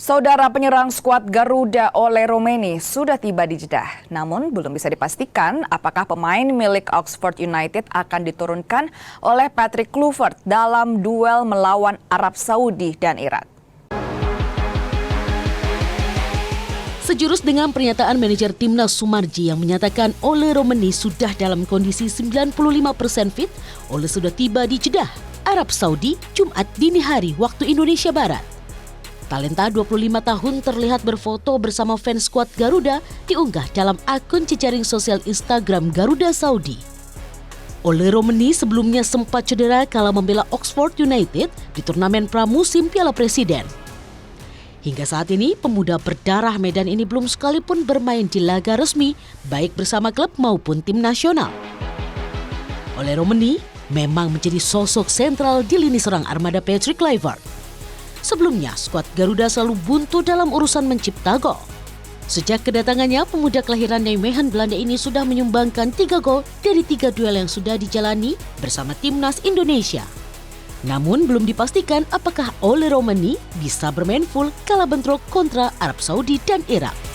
Saudara penyerang skuad Garuda Ole Romeni sudah tiba di Jeddah. Namun belum bisa dipastikan apakah pemain milik Oxford United akan diturunkan oleh Patrick Kluivert dalam duel melawan Arab Saudi dan Irak. Sejurus dengan pernyataan manajer timnas Sumarji yang menyatakan Ole Romeni sudah dalam kondisi 95% fit, Ole sudah tiba di Jeddah, Arab Saudi, Jumat dini hari waktu Indonesia Barat. Talenta 25 tahun terlihat berfoto bersama fans skuad Garuda diunggah dalam akun jejaring sosial Instagram Garuda Saudi. Ole Romeni sebelumnya sempat cedera kala membela Oxford United di turnamen pramusim Piala Presiden. Hingga saat ini, pemuda berdarah Medan ini belum sekalipun bermain di laga resmi, baik bersama klub maupun tim nasional. Ole Romeni memang menjadi sosok sentral di lini serang armada Patrick Kluivert. Sebelumnya, skuad Garuda selalu buntu dalam urusan mencipta gol. Sejak kedatangannya, pemuda kelahiran Nijmegen Belanda ini sudah menyumbangkan 3 gol dari 3 duel yang sudah dijalani bersama timnas Indonesia. Namun belum dipastikan apakah Ole Romeni bisa bermain full kala bentrok kontra Arab Saudi dan Irak.